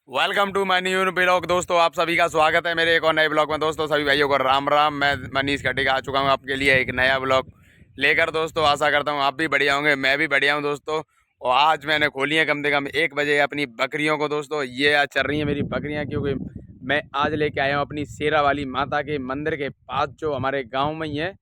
Welcome to my new blog. दोस्तों आप सभी का स्वागत है मेरे एक और नए ब्लॉग में। दोस्तों सभी भाइयों को राम राम। मैं मनीष खटीक आ चुका हूँ आपके लिए एक नया ब्लॉग लेकर। दोस्तों आशा करता हूँ आप भी बढ़िया होंगे, मैं भी बढ़िया हूँ दोस्तों। और आज मैंने खोली है कम से कम 1 बजे अपनी बकरियों को। दोस्तों ये आज चल रही है मेरी बकरियाँ, क्योंकि मैं आज लेके आया हूँ अपनी शेरा वाली माता के मंदिर के पास, जो हमारे गाँव में ही है।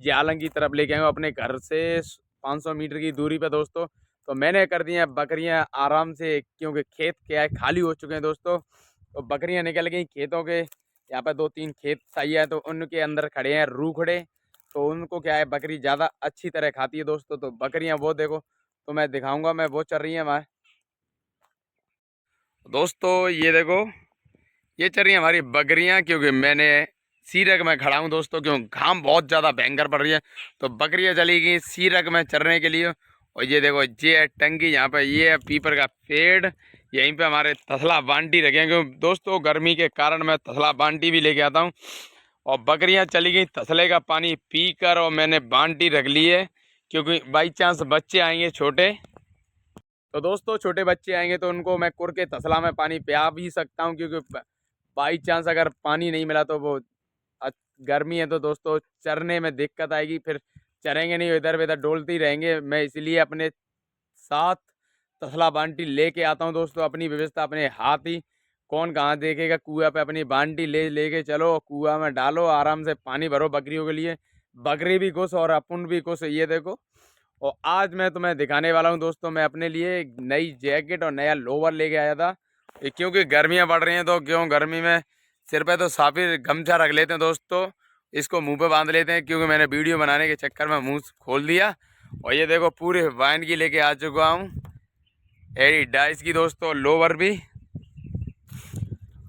ये आलंग की तरफ लेके आया हूँ अपने घर से 500 मीटर की दूरी पर दोस्तों। तो मैंने कर दी हैं बकरियां आराम से, क्योंकि खेत क्या है खाली हो चुके हैं दोस्तों। तो बकरियां निकल गई खेतों के। यहाँ पे 2-3 खेत सही है, तो उनके अंदर खड़े हैं रूखड़े। तो उनको क्या है बकरी ज़्यादा अच्छी तरह खाती है दोस्तों। तो बकरियां वो देखो, तो मैं दिखाऊंगा, मैं वो चल रही है हमारे दोस्तों। ये देखो, ये चल रही है हमारी बकरियां, क्योंकि मैंने सीरक में खड़ा हूँ दोस्तों, क्यों घाम बहुत ज़्यादा भयंकर पड़ रही है। तो बकरियां चली गई सीरक में चरने के लिए। और ये देखो, ये है टंकी, यहाँ पे ये है पीपर का पेड़। यहीं पे हमारे तसला बांटी रखे हैं, क्योंकि दोस्तों गर्मी के कारण मैं तसला बांटी भी लेके आता हूँ। और बकरियां चली गई तसले का पानी पी कर, और मैंने बांटी रख ली है, क्योंकि बाई चांस बच्चे आएंगे छोटे। तो दोस्तों छोटे बच्चे आएंगे तो उनको मैं कुर के तसला में पानी पिला भी सकता हूँ, क्योंकि बाई चांस अगर पानी नहीं मिला तो वो अ- गर्मी है तो दोस्तों चरने में दिक्कत आएगी, फिर चरेंगे नहीं, इधर उधर डोलते ही रहेंगे। मैं इसलिए अपने साथ तसला बाल्टी लेके आता हूँ दोस्तों। अपनी व्यवस्था अपने हाथ ही, कौन कहाँ देखेगा। कुआं पे अपनी बाल्टी लेके चलो, कुआं में डालो, आराम से पानी भरो बकरियों के लिए। बकरी भी खुश और अपन भी खुश। ये देखो, और आज मैं तुम्हें दिखाने वाला हूँ दोस्तों, मैं अपने लिए एक नई जैकेट और नया लोवर लेके आया था। क्योंकि गर्मियाँ बढ़ रही हैं, तो क्यों गर्मी में सिर पे तो साफी गमछा रख लेते हैं दोस्तों, इसको मुंह पे बांध लेते हैं, क्योंकि मैंने वीडियो बनाने के चक्कर में मुंह खोल दिया। और ये देखो पूरे वाइन की लेके आ चुका हूँ, एडिडाइस की दोस्तों लोवर भी।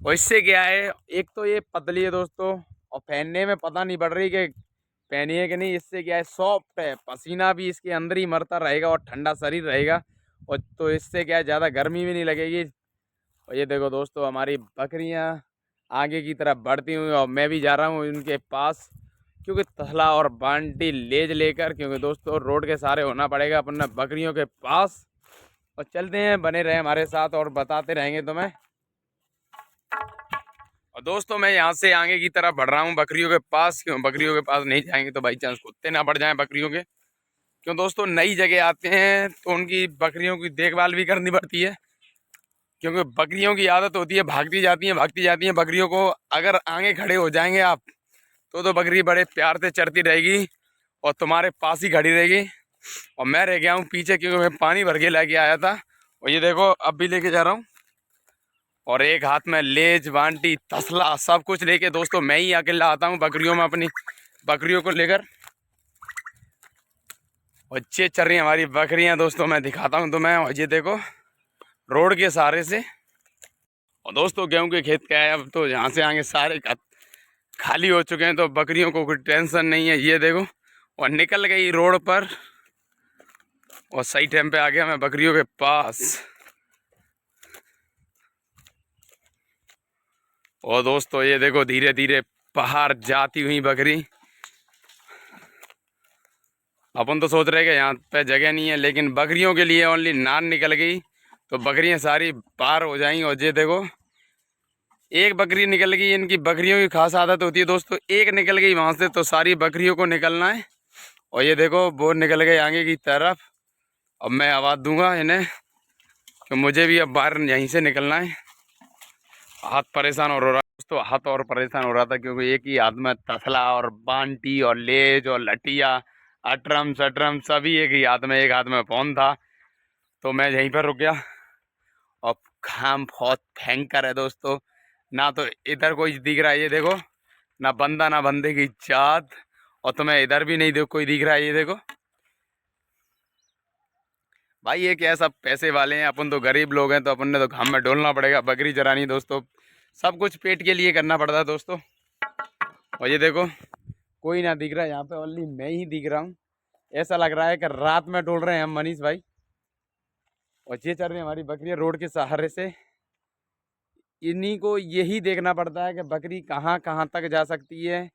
और इससे क्या है, एक तो ये पतली है दोस्तों, और पहनने में पता नहीं पड़ रही कि पहनी है कि नहीं। इससे क्या है, सॉफ्ट है, पसीना भी इसके अंदर ही मरता रहेगा और ठंडा शरीर रहेगा। और तो इससे क्या है, ज़्यादा गर्मी भी नहीं लगेगी। और ये देखो दोस्तों, हमारी बकरियां आगे की तरफ बढ़ती हुई, और मैं भी जा रहा हूँ उनके पास, क्योंकि तसला और बाल्टी लेज लेकर, क्योंकि दोस्तों रोड के सहारे होना पड़ेगा अपना बकरियों के पास। और चलते हैं, बने रहे हमारे साथ और बताते रहेंगे तुम्हें। और दोस्तों मैं यहाँ से आगे की तरफ बढ़ रहा हूँ बकरियों के पास, क्यों बकरियों के पास नहीं जाएंगे तो बाई चांस कुत्ते ना बढ़ जाएं बकरियों के। क्यों दोस्तों नई जगह आते हैं तो उनकी बकरियों की देखभाल भी करनी पड़ती है, क्योंकि बकरियों की आदत होती है भागती जाती हैं बकरियों को। अगर आगे खड़े हो जाएंगे आप, तो बकरी बड़े प्यार से चरती रहेगी और तुम्हारे पास ही खड़ी रहेगी। और मैं रह गया हूँ पीछे, क्योंकि मैं पानी भर के लेके आया था। और ये देखो अब भी लेके जा रहा हूँ, और एक हाथ में लेज बांटी तसला सब कुछ लेके दोस्तों मैं ही अकेला आता हूँ बकरियों में, अपनी बकरियों को लेकर। और ये चल रही है हमारी बकरियाँ दोस्तों, मैं दिखाता हूँ तुम्हें। और ये देखो रोड के सहारे से। और दोस्तों गेहूं के खेत क्या है, अब तो यहाँ से आगे सारे खाली हो चुके हैं, तो बकरियों को कोई टेंशन नहीं है। ये देखो, और निकल गई रोड पर, और सही टाइम पे आ गया मैं बकरियों के पास। और दोस्तों ये देखो धीरे धीरे बाहर जाती हुई बकरी। अपन तो सोच रहे कि यहाँ पे जगह नहीं है, लेकिन बकरियों के लिए ओनली नान निकल गई, तो बकरियां सारी पार हो जाएंगी। और ये देखो एक बकरी निकल गई। इनकी बकरियों की खास आदत होती है दोस्तों, एक निकल गई वहां से तो सारी बकरियों को निकलना है। और ये देखो वो निकल गए आगे की तरफ। अब मैं आवाज़ दूंगा इन्हें कि मुझे भी अब बाहर यहीं से निकलना है। हाथ परेशान और हो रहा है दोस्तों, हाथ और परेशान हो रहा था, क्योंकि एक ही हाथ में तसला और बांटी और लेज और लटिया अटरम सटरम सभी एक ही हाथ में, एक हाथ में फोन था। तो मैं यहीं पर रुक गया। और खाम बहुत भयंकर है दोस्तों, ना तो इधर कोई दिख रहा है, ये देखो, ना बंदा ना बंदे की जात। और तुम्हें इधर भी नहीं कोई दिख रहा है, ये देखो भाई। ये क्या, सब पैसे वाले हैं, अपन तो गरीब लोग हैं, तो अपन ने तो घाम में डोलना पड़ेगा। बकरी चरानी दोस्तों, सब कुछ पेट के लिए करना पड़ता है दोस्तों। और ये देखो कोई ना दिख रहा है यहाँ पे, ओनली मैं ही दिख रहा हूँ। ऐसा लग रहा है कि रात में डोल रहे हैं हम मनीष भाई। और ये चल रही है हमारी बकरियाँ रोड के सहारे से। इन्हीं को यही देखना पड़ता है कि बकरी कहाँ कहाँ तक जा सकती है,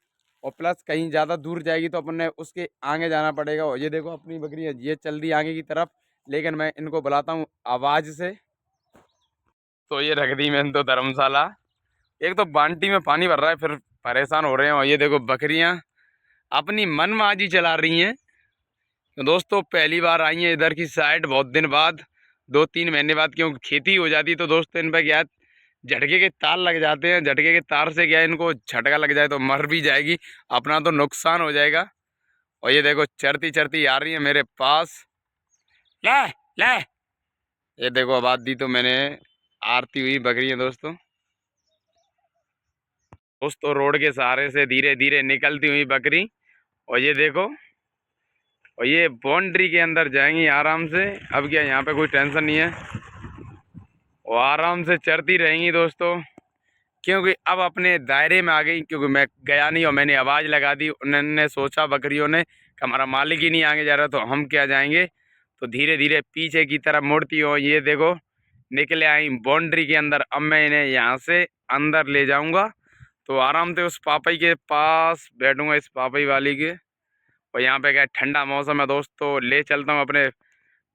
और प्लस कहीं ज़्यादा दूर जाएगी तो अपन ने उसके आगे जाना पड़ेगा। और ये देखो अपनी बकरी है, ये चल रही है आगे की तरफ, लेकिन मैं इनको बुलाता हूँ आवाज़ से। तो ये रख दी मैंने तो धर्मशाला। एक तो बाल्टी में पानी भर रहा है, फिर परेशान हो रहे हैं। और ये देखो बकरियां अपनी मनमाजी चला रही हैं। तो दोस्तों पहली बार आई हैं इधर की साइड बहुत दिन बाद, 2-3 महीने बाद, क्योंकि खेती हो जाती तो दोस्तों इन पर क्या है, झटके के तार लग जाते हैं। झटके के तार से क्या है, इनको झटका लग जाए तो मर भी जाएगी, अपना तो नुकसान हो जाएगा। और ये देखो चरती चरती आ रही है मेरे पास। ले ले, ये देखो आवाज दी तो मैंने, आरती हुई बकरियां दोस्तों। दोस्तों रोड के सहारे से धीरे धीरे निकलती हुई बकरी। और ये देखो, और ये बाउंड्री के अंदर जाएंगी आराम से। अब क्या यहाँ पे कोई टेंशन नहीं है, और आराम से चरती रहेंगी दोस्तों, क्योंकि अब अपने दायरे में आ गई। क्योंकि मैं गया नहीं और मैंने आवाज़ लगा दी। उन्होंने सोचा बकरियों ने कि हमारा मालिक ही नहीं आगे जा रहा तो हम क्या जाएंगे। तो धीरे धीरे पीछे की तरफ मुड़ती हो। ये देखो निकले आई बाउंड्री के अंदर। अब मैं इन्हें यहाँ से अंदर ले जाऊँगा, तो आराम से उस पापई के पास बैठूँगा, इस पापई वाली के। और यहाँ पे क्या ठंडा मौसम है दोस्तों, ले चलता हूँ अपने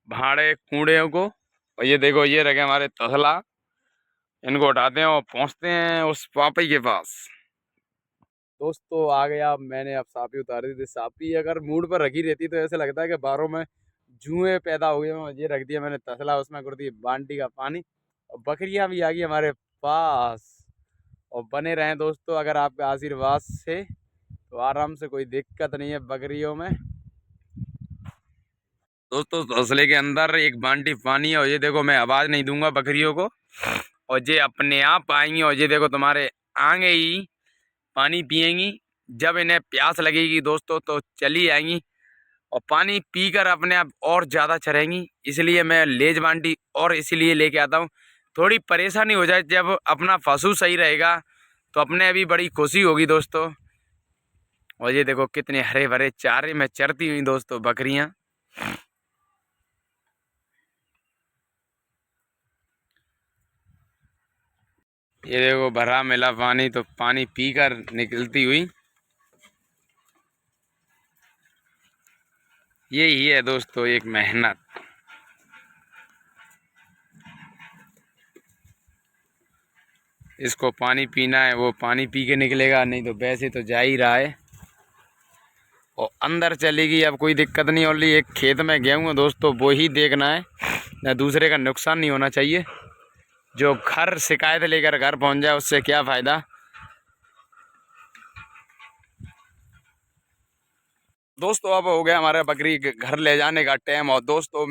भाड़े कूड़े को। और ये देखो ये रखे हमारे तसला, इनको उठाते हैं और पहुँचते हैं उस पापई के पास। दोस्तों आ गया, मैंने अब सापी उतारी थी। सापी अगर मूड पर रखी रहती तो ऐसे लगता है कि बारों में जुएं पैदा हो गए। ये रख दिया मैंने तसला, उसमें कर दी बाल्टी का पानी। और बकरियां भी आ गई हमारे पास। और बने रहें दोस्तों अगर आपके आशीर्वाद से, तो आराम से, कोई दिक्कत नहीं है बकरियों में। दोस्तों तसले के अंदर एक बाल्टी पानी है। और ये देखो मैं आवाज़ नहीं दूंगा बकरियों को, और ये अपने आप आएंगी। और ये देखो तुम्हारे आगे ही पानी पिएंगी। जब इन्हें प्यास लगेगी दोस्तों तो चली आएंगी, और पानी पीकर अपने आप और ज़्यादा चरेंगी। इसलिए मैं लेज बाल्टी और इसीलिए लेके आता हूँ। थोड़ी परेशानी हो जाए, जब अपना पशु सही रहेगा तो अपने भी बड़ी खुशी होगी दोस्तों। और ये देखो कितने हरे भरे चारे में चरती हुई दोस्तों बकरियाँ। ये देखो भरा मिला पानी, तो पानी पीकर निकलती हुई। यही है दोस्तों एक मेहनत। इसको पानी पीना है, वो पानी पी के निकलेगा, नहीं तो वैसे तो जा ही रहा है। और अंदर चलेगी, अब कोई दिक्कत नहीं। ओनली एक खेत में गेहूँ है दोस्तों, वो ही देखना है, ना दूसरे का नुकसान नहीं होना चाहिए। जो घर शिकायत लेकर घर पहुंच जाए उससे क्या फ़ायदा। दोस्तों अब हो गया हमारे बकरी के घर ले जाने का टाइम। और दोस्तों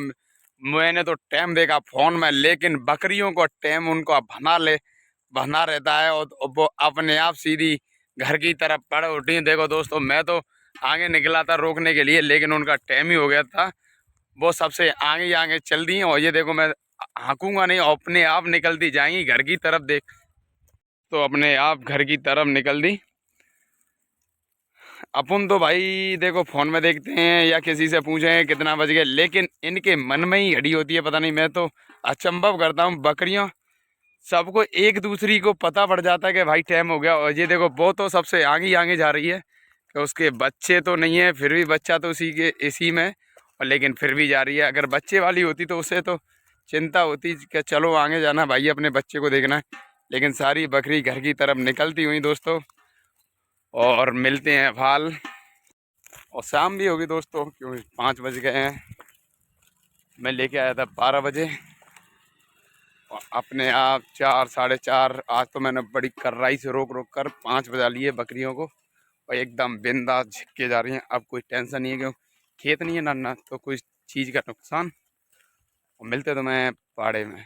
मैंने तो टाइम देखा फ़ोन में, लेकिन बकरियों को टाइम उनको बना रहता है, और वो अपने आप सीधी घर की तरफ पड़ उठी। देखो दोस्तों मैं तो आगे निकला था रोकने के लिए, लेकिन उनका टाइम ही हो गया था। वो सबसे आगे ही आगे चल दी हैं। और ये देखो मैं हाँकूंगा नहीं, अपने आप निकलती जाएंगी घर की तरफ। देख तो अपने आप घर की तरफ निकल दी। अपन तो भाई देखो फ़ोन में देखते हैं या किसी से पूछें कितना बज गया, लेकिन इनके मन में ही घड़ी होती है। पता नहीं, मैं तो अचंभव करता हूँ। बकरियाँ सबको एक दूसरी को पता पड़ जाता है कि भाई टाइम हो गया। और ये देखो वो तो सबसे आगे आगे जा रही है, कि उसके बच्चे तो नहीं है, फिर भी बच्चा तो इसी में, और लेकिन फिर भी जा रही है। अगर बच्चे वाली होती तो उसे तो चिंता होती कि चलो आगे जाना भाई, अपने बच्चे को देखना है। लेकिन सारी बकरी घर की तरफ निकलती हुई दोस्तों। और मिलते हैं फाल। और शाम भी होगी दोस्तों, क्योंकि 5 बज गए हैं। मैं लेके आया था 12 बजे, और अपने आप 4, 4:30। आज तो मैंने बड़ी कर्राई से रोक रोक कर 5 बजा लिए बकरियों को, और एकदम बिंदास झिक्के जा रही हैं। अब कोई टेंशन नहीं है, क्यों खेत नहीं है ना तो कोई चीज़ का नुकसान। और मिलते तो मैं बाड़े में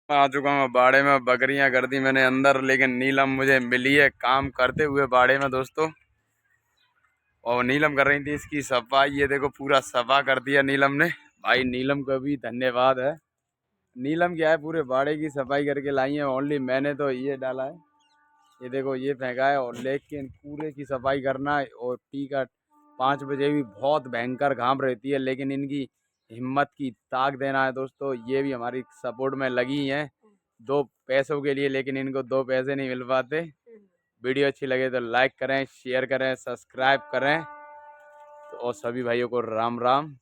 आ चुका हूँ। बाड़े में बकरियाँ कर दी मैंने अंदर, लेकिन नीलम मुझे मिली है काम करते हुए बाड़े में दोस्तों। और नीलम कर रही थी इसकी सफाई। ये देखो पूरा सफा कर दिया नीलम ने। भाई नीलम को भी धन्यवाद है। नीलम क्या है, पूरे बाड़े की सफाई करके लाई है। ओनली मैंने तो ये डाला है, ये देखो ये फेंका है। और लेकिन पूरे की सफाई करना है। और ठीक है 5 बजे भी बहुत भयंकर घाम रहती है, लेकिन इनकी हिम्मत की ताक देना है दोस्तों। ये भी हमारी सपोर्ट में लगी हैं 2 पैसों के लिए, लेकिन इनको 2 पैसे नहीं मिल पाते। वीडियो अच्छी लगे तो लाइक करें, शेयर करें, सब्सक्राइब करें। तो और सभी भाइयों को राम राम।